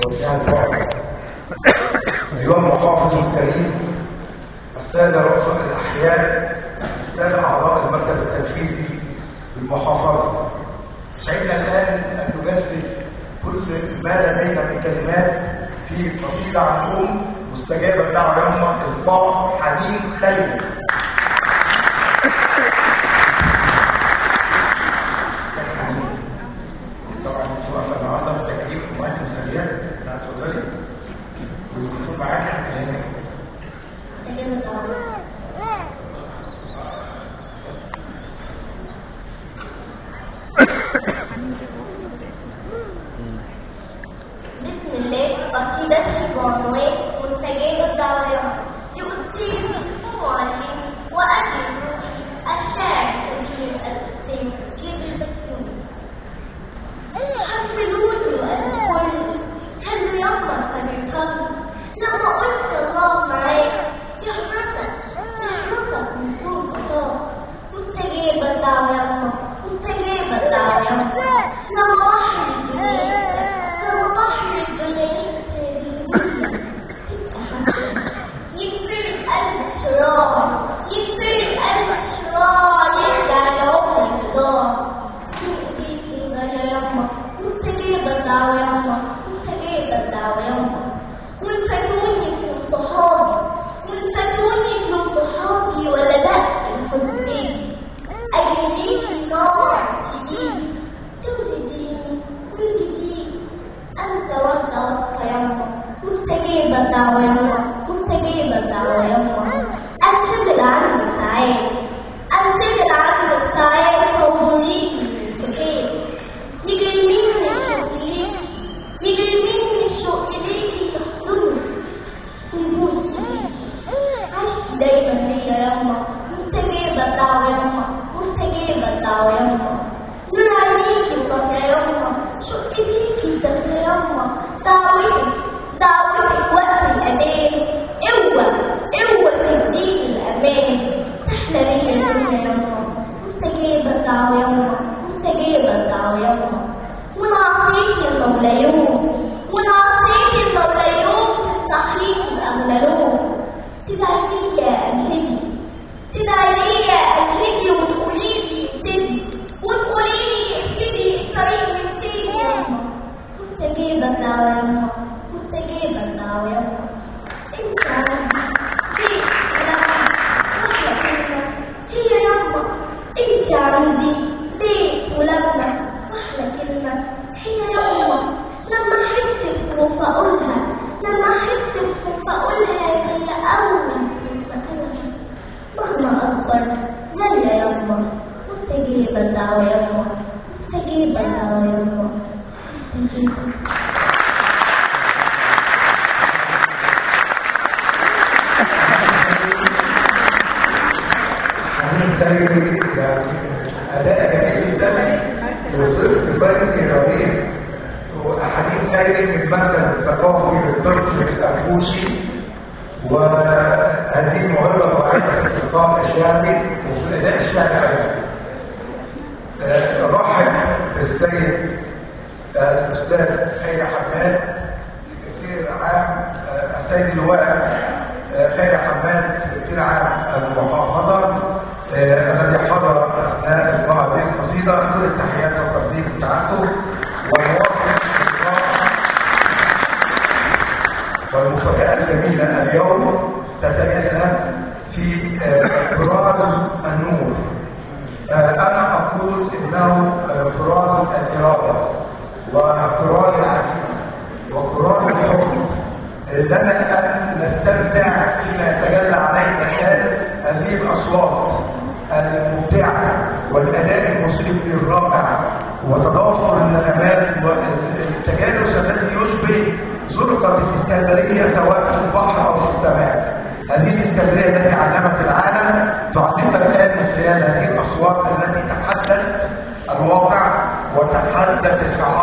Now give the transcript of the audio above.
والجهة الواقع. أيها المحافظ الكريم، السادة رؤساء الأحياء، السادة أعضاء المكتب التنفيذي بالمحافظة، سعدنا الآن أن نجسد كل ما لدينا من كلمات في قصيدة عن مستجابة دعوة يوم إلقاء حنين خيري. طبعا انت واقفه النهارده بتكريم امهات المثاليات. اتفضلي والميكروفون معاكي هنا. بسم الله. قصيدتي بعنوان مستجاب الدعوة لأستاذي ومعلمي وأبي روحي الشاعر الكبير الأستاذ جابر بسيوني. حفلوني وأدخل خلوا يما فنرتضي لما قلت الله معاك يحرسك من سوء الخطاب. مستجاب الدعوة يما، مستجاب الدعوة يما. لما بحر الدنيا يكفرد قلبك شرار، يكفرد قلبك شرار، يرجع لعمر الفضار. من ايديك الغالية يما، مستجابة الدعوة يما، مستجابة الدعوة يما. وانفتوني فيهم صحابي، وانفتوني فيهم صحابي، ولا دق الحزبين أجري ليكي نار تجيني تولديني وانجديني. أنسى واحدة وصفة يما، مستجابة الدعوة يما، مستجابة الدعوة يما. أنشغل عنك ساعات، أنشغل عنك ساعات، وأوريكي الانتكاس. يجري مني الشوق إليكي، يجري مني الشوق إليكي، يحضني ويبوس إيديكي. عشتي دايما ليا يما، مستجابة الدعوة يما، مستجابة الدعوة يما. نور عينيكي وصافية يما، شوق إيديكي الدافية يما. دعوتك وقت الأذان، قوة تديني الأمان. تحلى ليا الدنيا يما، مستجابة الدعوة يما، مستجابة الدعوة يما. وإن عصيتي المولى يوم، وإن عصيتي المولى يوم، تستحيطي بأغلى لوم. تدعي ليا أنهدي، تدعي ليا أنهدي، وتقوليلي ابتدي، وتقوليلي ابتدي الطريق من تاني يما. مستجابة الدعوة يما، مستجابة الدعوة يما. انت عندي بيت ولما واحلى كلمة هي يما. انت عندي بيت ولما واحلى كلمة هي يما. لما احس بخوف اقولها، لما احس بخوف اقولها زي اول صوت بقولها. مهما اكبر يلا يما، مستجابة الدعوة يما، مستجابة الدعوة يما، مستجابة. أداء جميل جدا لصفة بني رهيب. وحنين خيري من المركز الثقافي للطفل الأنفوشي، وهذه الموهبة الرائعة في الإلقاء الشعبي وفي الأداء الشعبي أيضا. رحب بالسيد الأستاذ خيري حماد، سكرتير عام السيد اللواء خيري حماد، سكرتير عام المحافظة، الذي حضر أثناء إلقاء هذه القصيدة. كل التحيات والتقديم بتاعته. والمفاجأة الجميلة اليوم تتجلى في براز النور. أنا أقول إنه براز الإرادة وقرار العزيمة وقرار الحكم. لنا أن نستمتع حين يتجلى علينا الآن هذه الأصوات المبدعة والأداء الموسيقي الرائع وتضافر النغمات والتجانس الذي يشبه زرقة الإسكندرية سواء في البحر أو في السماء. هذه الإسكندرية التي علمت العالم تعلمنا الآن من خلال هذه الأصوات التي تحدثت الواقع وتحدثت الشعار.